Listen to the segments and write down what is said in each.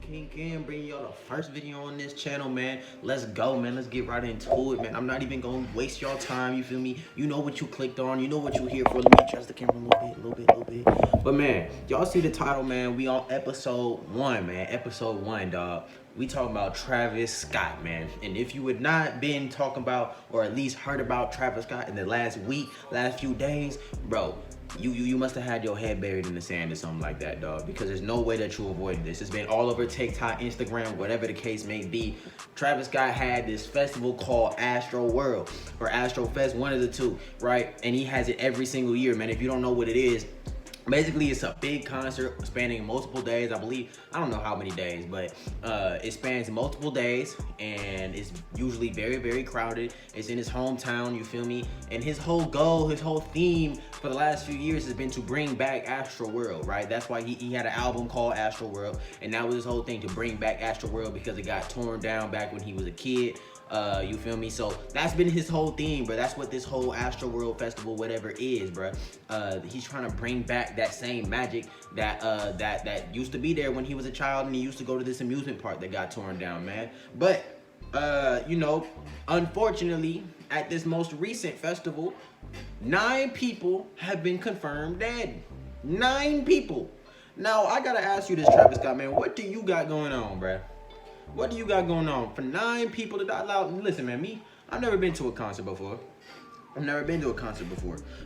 King, bringing y'all the first video on this channel, man. Let's go, man. Let's get right into it, man. I'm not even gonna waste y'all time, you feel me? You know what you clicked on, you know what you're here for. Let me adjust the camera a little bit. But man, y'all see the title, man. We on episode 1, man. Episode 1, dog. We talking about Travis Scott, man. And if you had not been talking about, or at least heard about Travis Scott in the last week, last few days, bro, you must have had your head buried in the sand or something like that, dog, because there's no way that you avoided this. It's been all over TikTok, Instagram, whatever the case may be. Travis Scott had this festival called ASTROWORLD or ASTROFest, one of the two, right? And he has it every single year, man. If you don't know what it is, basically, it's a big concert spanning multiple days. I believe, I don't know how many days, but it spans multiple days, and it's usually very, very crowded. It's in his hometown, you feel me? And his whole goal, his whole theme for the last few years has been to bring back ASTROWORLD, right? That's why he had an album called ASTROWORLD, and that was his whole thing, to bring back ASTROWORLD, because it got torn down back when he was a kid. You feel me? So that's been his whole theme, bro. That's what this whole ASTROWORLD festival, whatever, is, bro. He's trying to bring back that same magic that that used to be there when he was a child, and he used to go to this amusement park that got torn down, man. But you know, unfortunately, at this most recent festival, 9 people have been confirmed dead. 9 people. Now I gotta ask you this, Travis Scott, man. What do you got going on, bro? What do you got going on for 9 people to die loud? Listen, man, I've never been to a concert before.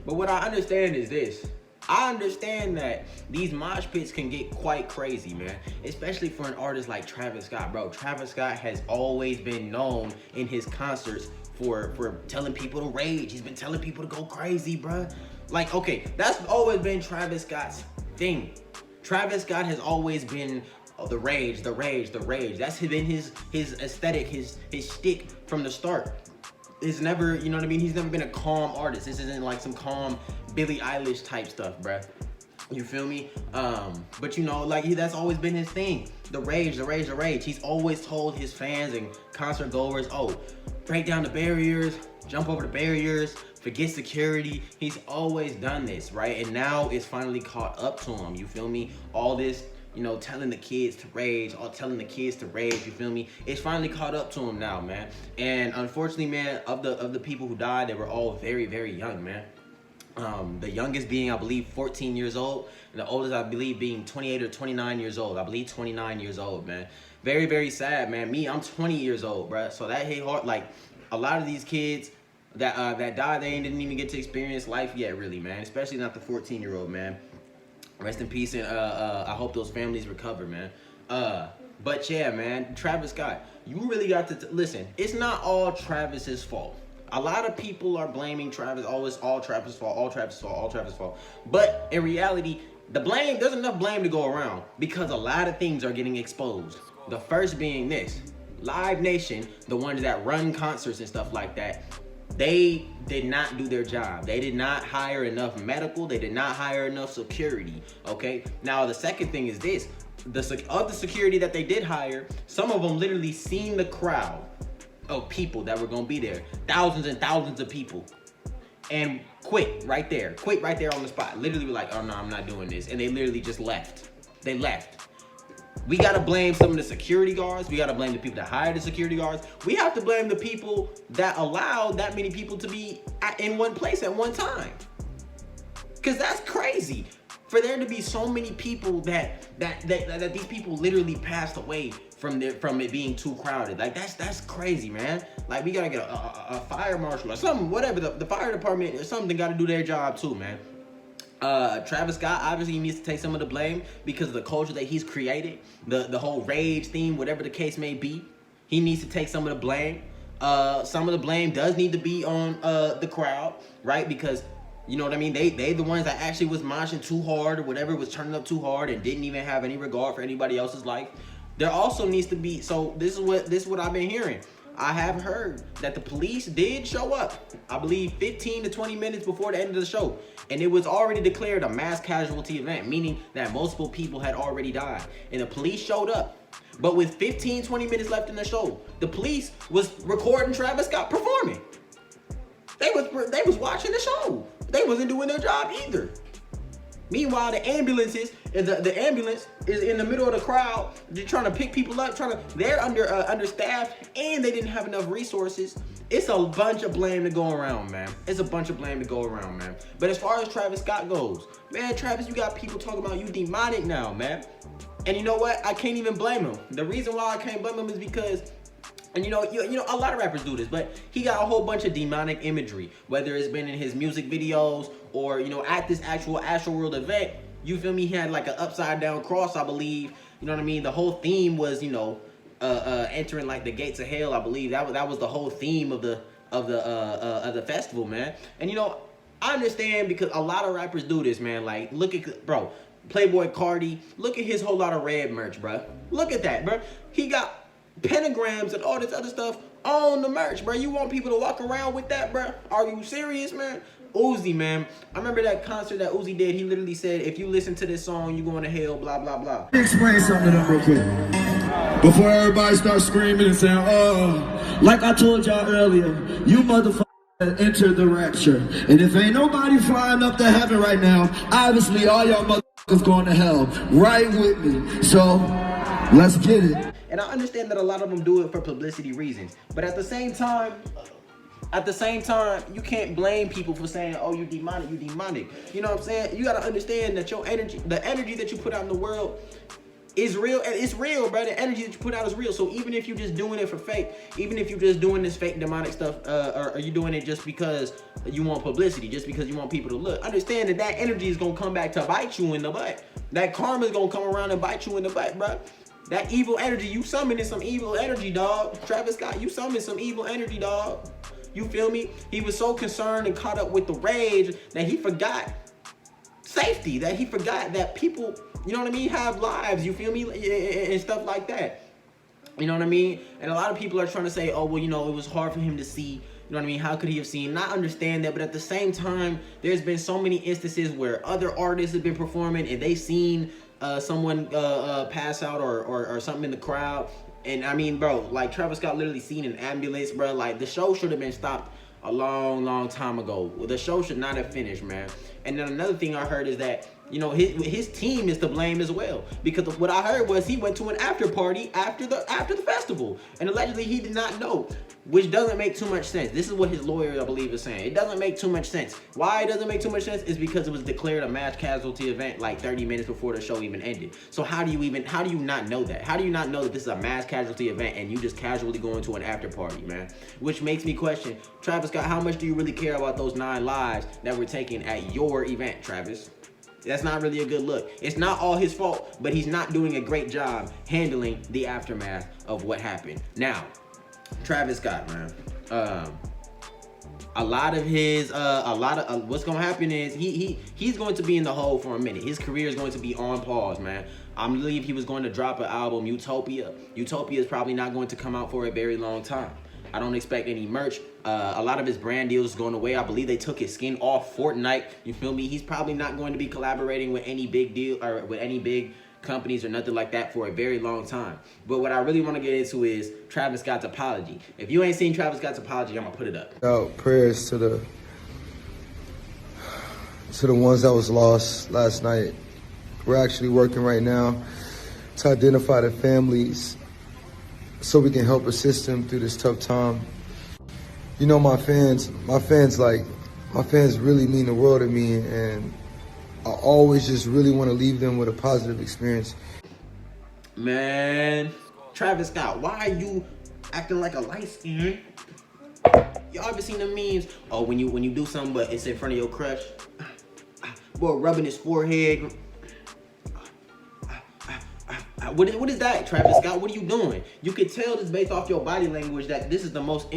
But what I understand is this. I understand that these mosh pits can get quite crazy, man. Especially for an artist like Travis Scott, bro. Travis Scott has always been known in his concerts for telling people to rage. He's been telling people to go crazy, bro. Like, okay, that's always been Travis Scott's thing. Travis Scott has always been the rage. That's been his aesthetic, his shtick from the start. It's never, you know what I mean? He's never been a calm artist. This isn't like some calm Billie Eilish type stuff, bruh. You feel me? But you know, like, that's always been his thing. The rage. He's always told his fans and concert goers, oh, break down the barriers, jump over the barriers, forget security. He's always done this, right? And now it's finally caught up to him. You feel me? All this, you know, telling the kids to rage, you feel me? It's finally caught up to him now, man. And unfortunately, man, of the people who died, they were all very, very young, man. The youngest being, I believe, 14 years old, and the oldest, I believe, being 28 or 29 years old. I believe 29 years old, man. Very, very sad, man. Me, I'm 20 years old, bruh. So that hit hard. Like, a lot of these kids that died, they didn't even get to experience life yet, really, man. Especially not the 14-year-old, man. Rest in peace, and I hope those families recover, man. But yeah, man, Travis Scott, you really got to listen. It's not all Travis's fault. A lot of people are blaming Travis. Always all Travis' fault. But in reality, there's enough blame to go around, because a lot of things are getting exposed. The first being this: Live Nation, the ones that run concerts and stuff like that, they did not do their job. They did not hire enough medical. They did not hire enough security, okay? Now, the second thing is this. Of the security that they did hire, some of them literally seen the crowd of people that were going to be there. Thousands and thousands of people. And quit right there on the spot. Literally were like, oh, no, I'm not doing this. And they literally just left. They left. We got to blame some of the security guards. We got to blame the people that hired the security guards. We have to blame the people that allowed that many people to be in one place at one time. Because that's crazy. For there to be so many people that these people literally passed away from it being too crowded. Like, that's crazy, man. Like, we got to get a fire marshal or something, whatever. The fire department or something got to do their job too, man. Travis Scott obviously needs to take some of the blame because of the culture that he's created, the whole rage theme, whatever the case may be. He needs to take some of the blame. Some of the blame does need to be on the crowd, right? Because, you know what I mean, they the ones that actually was moshing too hard or whatever, was turning up too hard and didn't even have any regard for anybody else's life. There also needs to be, so this is what I've been hearing. I have heard that the police did show up, I believe 15 to 20 minutes before the end of the show. And it was already declared a mass casualty event, meaning that multiple people had already died. And the police showed up. But with 15, 20 minutes left in the show, the police was recording Travis Scott performing. They was watching the show. They wasn't doing their job either. Meanwhile, the ambulance is in the middle of the crowd. They're trying to pick people up. They're understaffed, and they didn't have enough resources. It's a bunch of blame to go around, man. It's a bunch of blame to go around, man. But as far as Travis Scott goes, man, Travis, you got people talking about you demonic now, man. And you know what? I can't even blame him. The reason why I can't blame him is because, and you know, a lot of rappers do this, but he got a whole bunch of demonic imagery, whether it's been in his music videos or, you know, at this actual ASTROWORLD event. You feel me? He had like an upside down cross, I believe. You know what I mean? The whole theme was, you know, entering like the gates of hell. I believe that was the whole theme of the festival, man. And you know, I understand because a lot of rappers do this, man. Like, look at, bro, Playboy Cardi. Look at his whole lot of red merch, bro. Look at that, bro. He got pentagrams and all this other stuff on the merch, bro. You want people to walk around with that, bro? Are you serious, man? Uzi, man. I remember that concert that Uzi did. He literally said, if you listen to this song, you going to hell, blah, blah, blah. Explain something to them real quick. Before everybody starts screaming and saying, oh, like I told y'all earlier, you motherfuckers enter the rapture. And if ain't nobody flying up to heaven right now, obviously all y'all motherfuckers going to hell. Right with me. So, let's get it. And I understand that a lot of them do it for publicity reasons. But at the same time, you can't blame people for saying, oh, you demonic, you demonic. You know what I'm saying? You got to understand that your energy, the energy that you put out in the world is real. And it's real, bro. The energy that you put out is real. So even if you're just doing it for fake, even if you're just doing this fake demonic stuff, or you doing it just because you want publicity, just because you want people to look, understand that that energy is going to come back to bite you in the butt. That karma is going to come around and bite you in the butt, bro. That evil energy, you summoning some evil energy, dog. Travis Scott, you summoned some evil energy, dog. You feel me? He was so concerned and caught up with the rage that he forgot safety, that he forgot that people, you know what I mean, have lives, you feel me, and stuff like that. You know what I mean? And a lot of people are trying to say, oh, well, you know, it was hard for him to see. You know what I mean? How could he have seen? Not understand that, but at the same time, there's been so many instances where other artists have been performing and they seen someone pass out or something in the crowd. And I mean, bro, like Travis Scott literally seen an ambulance, bro. Like the show should have been stopped a long time ago. The show should not have finished, man. And then another thing I heard is that, you know, his team is to blame as well, because what I heard was he went to an after party after the festival, and allegedly he did not know, which doesn't make too much sense. This is what his lawyer, I believe, is saying. It doesn't make too much sense. Why it doesn't make too much sense is because it was declared a mass casualty event like 30 minutes before the show even ended. So how do you not know that? How do you not know that this is a mass casualty event and you just casually go into an after party, man? Which makes me question, Travis Scott, how much do you really care about those 9 lives that were taken at your event, Travis? That's not really a good look. It's not all his fault, but he's not doing a great job handling the aftermath of what happened. Now, Travis Scott, man, what's gonna happen is he's going to be in the hole for a minute. His career is going to be on pause, man. I believe he was going to drop an album, Utopia. Utopia is probably not going to come out for a very long time. I don't expect any merch. A lot of his brand deals going away. I believe they took his skin off Fortnite. You feel me? He's probably not going to be collaborating with any big deal or with any big companies or nothing like that for a very long time. But what I really want to get into is Travis Scott's apology. If you ain't seen Travis Scott's apology, I'm gonna put it up. Out prayers to the ones that was lost last night. We're actually working right now to identify the families so we can help assist them through this tough time. You know, my fans really mean the world to me, and I always just really want to leave them with a positive experience. Man, Travis Scott, why are you acting like a light skin? Y'all ever seen the memes? Oh, when you do something but it's in front of your crush, boy rubbing his forehead. What is that, Travis Scott? What are you doing? You could tell this based off your body language that this is the most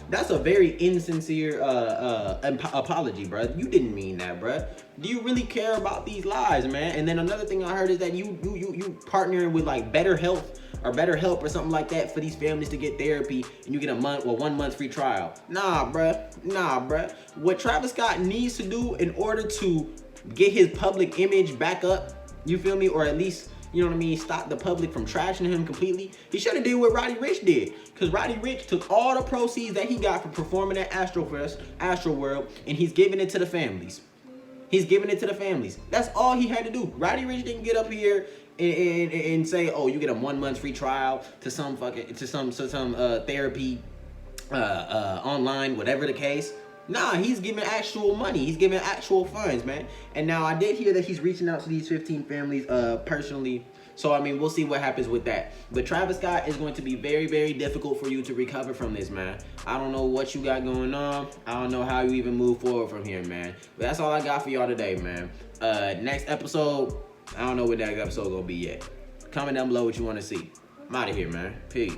that's a very insincere apology, bro. You didn't mean that, bro. Do you really care about these lives, man? And then another thing I heard is that you partnering with like BetterHelp or something like that for these families to get therapy, and you get a 1 month free trial. Nah, bruh. What Travis Scott needs to do in order to get his public image back up, you feel me, or at least, you know what I mean, stop the public from trashing him completely, he should have did what Roddy Ricch did. Because Roddy Ricch took all the proceeds that he got from performing at ASTROWORLD, and he's giving it to the families. He's giving it to the families. That's all he had to do. Roddy Ricch didn't get up here and say, oh, you get a 1 month free trial to some therapy online, whatever the case. Nah, he's giving actual money. He's giving actual funds, man. And now I did hear that he's reaching out to these 15 families personally. So, I mean, we'll see what happens with that. But Travis Scott is going to be very, very difficult for you to recover from this, man. I don't know what you got going on. I don't know how you even move forward from here, man. But that's all I got for y'all today, man. Next episode, I don't know what that episode gonna be yet. Comment down below what you want to see. I'm out of here, man. Peace.